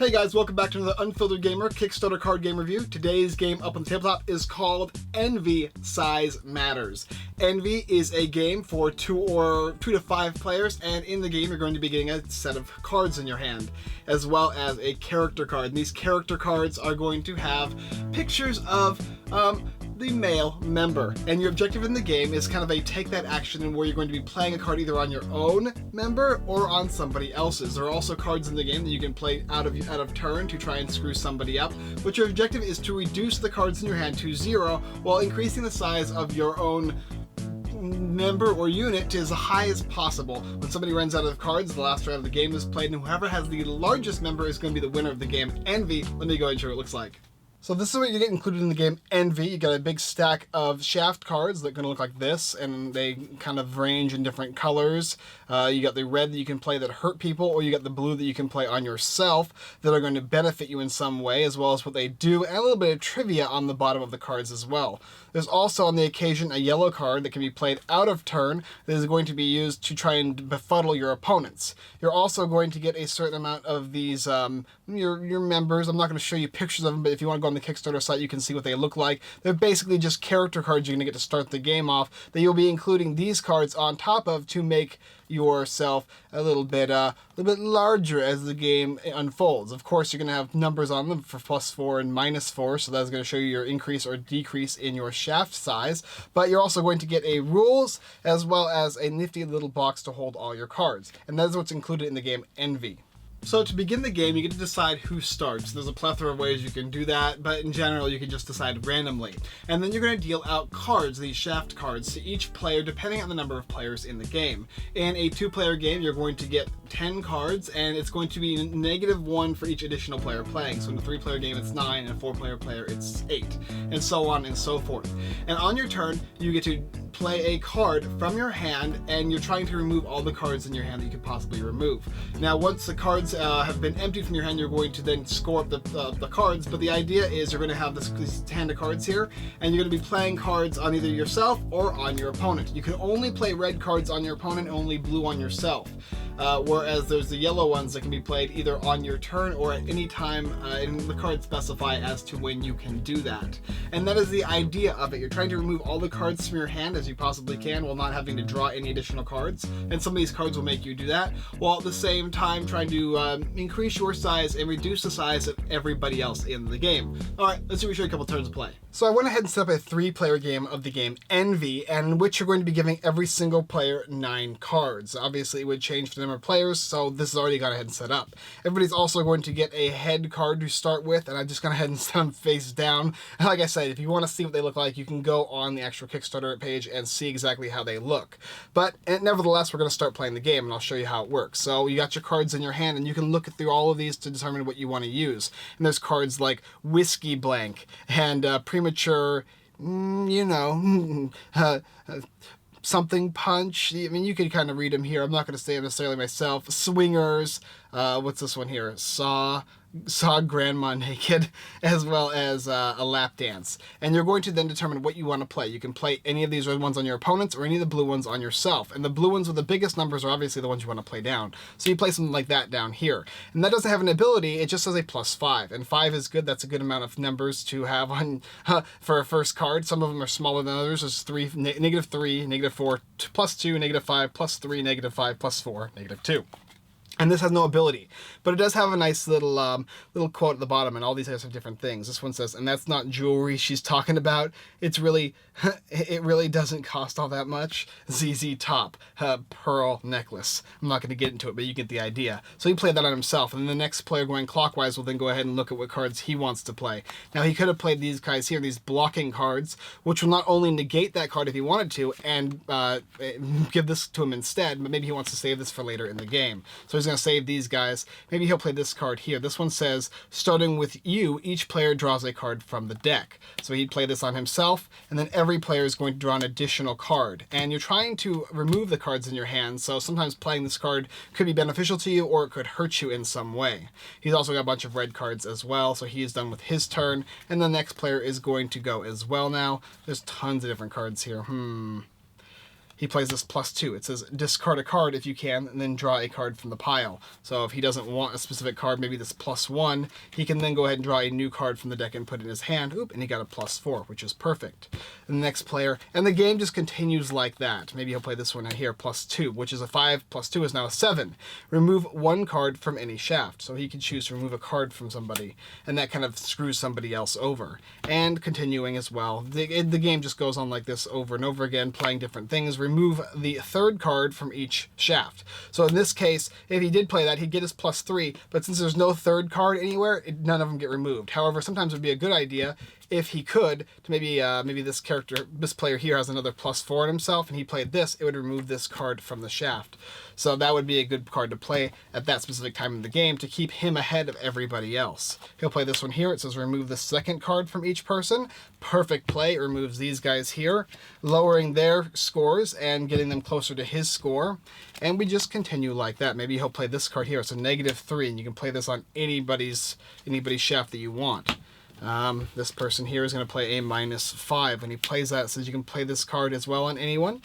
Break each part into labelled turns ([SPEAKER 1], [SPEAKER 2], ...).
[SPEAKER 1] Hey guys, welcome back to another Unfiltered Gamer Kickstarter card game review. Today's game up on the tabletop is called Envy Size Matters. Envy is a game for two to five players, and in the game you're going to be getting a set of cards in your hand, as well as a character card. And these character cards are going to have pictures of the male member, and your objective in the game is kind of a take that action, and where you're going to be playing a card either on your own member or on somebody else's. There are also cards in the game that you can play out of turn to try and screw somebody up, but your objective is to reduce the cards in your hand to 0 while increasing the size of your own member or unit to as high as possible. When somebody runs out of cards, the last round of the game is played, and whoever has the largest member is going to be the winner of the game. Envy, let me go ahead and show you what it looks like. So this is what you get included in the game Envy. You got a big stack of shaft cards that are going to look like this, and they kind of range in different colors. You got the red that you can play that hurt people, or you got the blue that you can play on yourself that are going to benefit you in some way, as well as what they do, and a little bit of trivia on the bottom of the cards as well. There's also on the occasion a yellow card that can be played out of turn that is going to be used to try and befuddle your opponents. You're also going to get a certain amount of these, your members. I'm not going to show you pictures of them, but if you want to go on the Kickstarter site, you can see what they look like. They're basically just character cards you're going to get to start the game off that you'll be including these cards on top of to make yourself a little bit larger as the game unfolds. Of course, you're going to have numbers on them for +4 and -4, so that's going to show you your increase or decrease in your shaft size, but you're also going to get a rules as well as a nifty little box to hold all your cards, and that is what's included in the game Envy. So to begin the game, you get to decide who starts. There's a plethora of ways you can do that, but in general, you can just decide randomly. And then you're going to deal out cards, these shaft cards, to each player depending on the number of players in the game. In a 2-player game, you're going to get 10 cards, and it's going to be -1 for each additional player playing. So in a 3-player game, it's 9, and a 4-player player, it's 8, and so on and so forth. And on your turn, you get to play a card from your hand, and you're trying to remove all the cards in your hand that you could possibly remove. Now, once the cards have been emptied from your hand, you're going to then score up the cards, but the idea is you're going to have this hand of cards here, and you're going to be playing cards on either yourself or on your opponent. You can only play red cards on your opponent, only blue on yourself. Whereas there's the yellow ones that can be played either on your turn or at any time, and the cards specify as to when you can do that. And that is the idea of it. You're trying to remove all the cards from your hand as you possibly can while not having to draw any additional cards, and some of these cards will make you do that, while at the same time trying to increase your size and reduce the size of everybody else in the game. Alright, let's see if we show you a couple turns of play. So I went ahead and set up a 3-player game of the game Envy, and in which you're going to be giving every single player 9 cards. Obviously it would change for the number of players, so this is already gone ahead and set up. Everybody's also going to get a head card to start with, and I just gone ahead and set them face down. And like I said, if you want to see what they look like, you can go on the actual Kickstarter page and see exactly how they look. But nevertheless, we're going to start playing the game, and I'll show you how it works. So you got your cards in your hand, and you can look through all of these to determine what you want to use. And there's cards like Whiskey Blank and Premature, something punch. I mean, you can kind of read them here. I'm not going to say them necessarily myself. Swingers. What's this one here? Saw Grandma Naked, as well as a lap dance. And you're going to then determine what you want to play. You can play any of these red ones on your opponents or any of the blue ones on yourself. And the blue ones with the biggest numbers are obviously the ones you want to play down. So you play something like that down here. And that doesn't have an ability, it just has a +5. And 5 is good. That's a good amount of numbers to have on for a first card. Some of them are smaller than others. There's -3, -4, +2, -5, +3, -5, +4, -2. And this has no ability, but it does have a nice little quote at the bottom, and all these guys have different things. This one says, "And that's not jewelry she's talking about. It's really, it really doesn't cost all that much. ZZ Top, pearl necklace." I'm not going to get into it, but you get the idea. So he played that on himself, and then the next player going clockwise will then go ahead and look at what cards he wants to play. Now he could have played these guys here, these blocking cards, which will not only negate that card if he wanted to, and give this to him instead, but maybe he wants to save this for later in the game. So he's going to save these guys. Maybe he'll play this card here. This one says, "Starting with you, each player draws a card from the deck." So he'd play this on himself, and then every player is going to draw an additional card. And you're trying to remove the cards in your hand, so sometimes playing this card could be beneficial to you, or it could hurt you in some way. He's also got a bunch of red cards as well, so he is done with his turn, and the next player is going to go as well now. There's tons of different cards here. he plays this +2. It says discard a card if you can, and then draw a card from the pile. So if he doesn't want a specific card, maybe this +1, he can then go ahead and draw a new card from the deck and put it in his hand. Oop, and he got a +4, which is perfect. And the next player, and the game just continues like that. Maybe he'll play this one here, +2, which is a 5, +2 is now a 7. Remove one card from any shaft. So he can choose to remove a card from somebody, and that kind of screws somebody else over. And continuing as well. The game just goes on like this over and over again, playing different things. Remove the third card from each shaft. So in this case, if he did play that, he'd get his +3, but since there's no third card anywhere, none of them get removed. However, sometimes it would be a good idea if he could, to maybe this player here has another +4 in himself, and he played this, it would remove this card from the shaft. So that would be a good card to play at that specific time in the game to keep him ahead of everybody else. He'll play this one here. It says remove the second card from each person. Perfect play. It removes these guys here, lowering their scores and getting them closer to his score. And we just continue like that. Maybe he'll play this card here. It's a -3, and you can play this on anybody's shaft that you want. This person here is going to play a -5. When he plays that, it says you can play this card as well on anyone.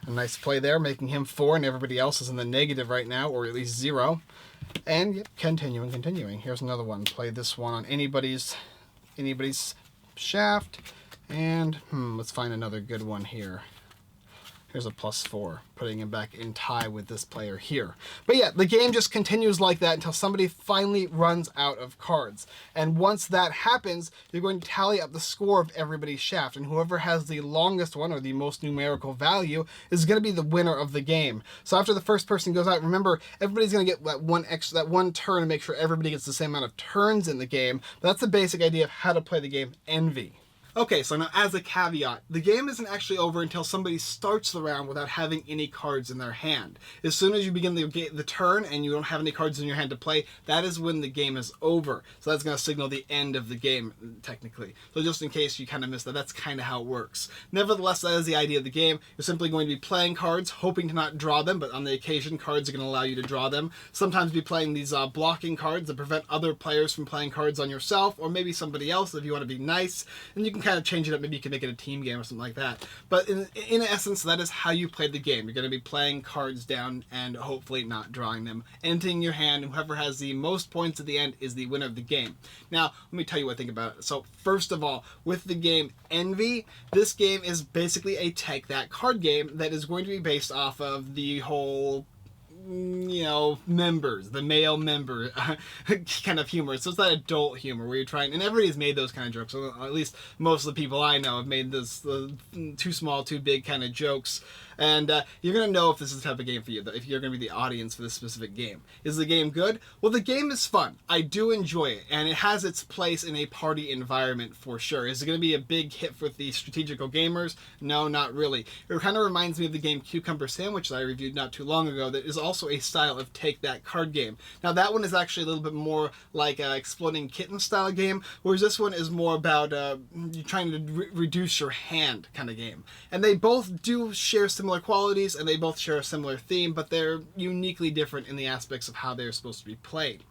[SPEAKER 1] A nice play there, making him 4, and everybody else is in the negative right now, or at least 0. And yep, continuing. Here's another one. Play this one on anybody's shaft. And let's find another good one here. Here's a +4, putting him back in tie with this player here. But yeah, the game just continues like that until somebody finally runs out of cards. And once that happens, you're going to tally up the score of everybody's shaft, and whoever has the longest one or the most numerical value is going to be the winner of the game. So after the first person goes out, remember, everybody's going to get that one turn to make sure everybody gets the same amount of turns in the game. But that's the basic idea of how to play the game Envy. Okay, so now as a caveat, the game isn't actually over until somebody starts the round without having any cards in their hand. As soon as you begin the turn and you don't have any cards in your hand to play, that is when the game is over. So that's going to signal the end of the game, technically. So just in case you kind of missed that, that's kind of how it works. Nevertheless, that is the idea of the game. You're simply going to be playing cards, hoping to not draw them, but on the occasion, cards are going to allow you to draw them. Sometimes be playing these blocking cards that prevent other players from playing cards on yourself, or maybe somebody else if you want to be nice, and you can kind of change it up. Maybe you can make it a team game or something like that. But in essence, that is how you play the game. You're going to be playing cards down and hopefully not drawing them, emptying your hand, and whoever has the most points at the end is the winner of the game. Now, let me tell you what I think about it. So first of all, with the game Envy, this game is basically a Take That card game that is going to be based off of the whole members, the male member kind of humor. So it's that adult humor where you're trying, and everybody's made those kind of jokes, or at least most of the people I know have made this too small, too big kind of jokes. And you're going to know if this is the type of game for you, if you're going to be the audience for this specific game. Is the game good? Well, the game is fun. I do enjoy it, and it has its place in a party environment for sure. Is it going to be a big hit with the strategical gamers? No, not really. It kind of reminds me of the game Cucumber Sandwich that I reviewed not too long ago that is also a style of Take That card game. Now, that one is actually a little bit more like an Exploding Kitten style game, whereas this one is more about you trying to reduce your hand kind of game. And they both do share similar qualities, and they both share a similar theme, but they're uniquely different in the aspects of how they're supposed to be played.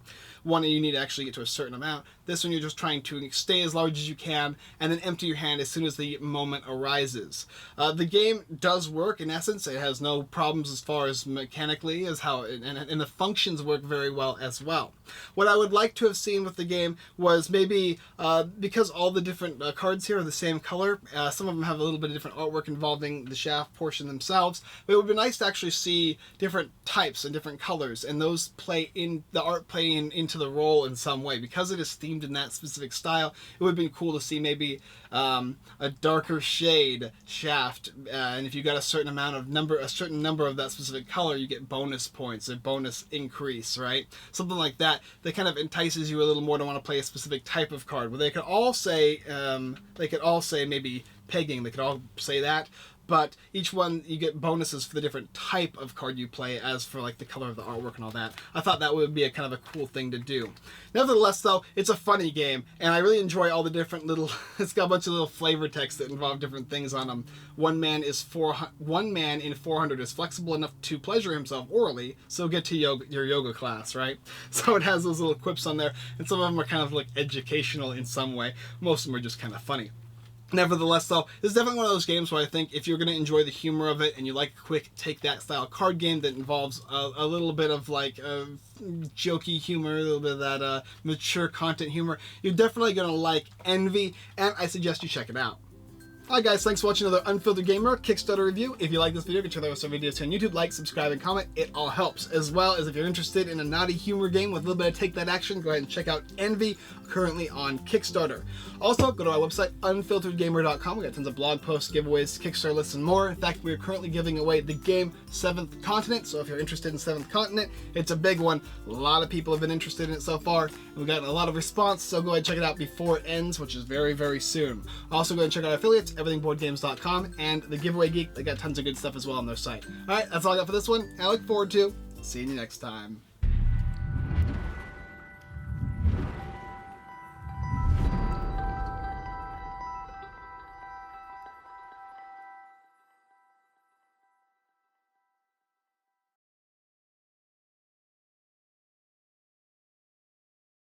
[SPEAKER 1] One, you need to actually get to a certain amount. This one, you're just trying to stay as large as you can and then empty your hand as soon as the moment arises. The game does work in essence. It has no problems as far as mechanically as how, and the functions work very well as well. What I would like to have seen with the game was maybe, because all the different cards here are the same color, some of them have a little bit of different artwork involving the shaft portion themselves, but it would be nice to actually see different types and different colors, and those play into the role in some way. Because it is themed in that specific style, it would have been cool to see maybe a darker shade shaft, and if you got a certain number of that specific color, you get bonus points, a bonus increase, right? Something like that kind of entices you a little more to want to play a specific type of card. Where they could all say maybe pegging, they could all say that, but each one you get bonuses for the different type of card you play as for like the color of the artwork and all that. I thought that would be a kind of a cool thing to do. Nevertheless though, it's a funny game, and I really enjoy all the different little, it's got a bunch of little flavor texts that involve different things on them. One man in 400 is flexible enough to pleasure himself orally, so get to your yoga class, right? So it has those little quips on there, and some of them are kind of like educational in some way. Most of them are just kind of funny. Nevertheless, though, this is definitely one of those games where I think if you're going to enjoy the humor of it and you like a quick take-that style card game that involves a little bit of like jokey humor, a little bit of that mature content humor, you're definitely going to like Envy, and I suggest you check it out. Alright guys, thanks for watching another Unfiltered Gamer Kickstarter review. If you like this video, you can check out our videos here on YouTube. Like, subscribe, and comment. It all helps. As well as if you're interested in a naughty humor game with a little bit of take that action, go ahead and check out Envy, currently on Kickstarter. Also, go to our website, unfilteredgamer.com. We got tons of blog posts, giveaways, Kickstarter lists, and more. In fact, we are currently giving away the game 7th Continent. So if you're interested in 7th Continent, it's a big one. A lot of people have been interested in it so far. And we've gotten a lot of response, so go ahead and check it out before it ends, which is very, very soon. Also, go ahead and check out our affiliates, everythingboardgames.com, and the Giveaway Geek. They got tons of good stuff as well on their site. Alright, that's all I got for this one. I look forward to seeing you next time.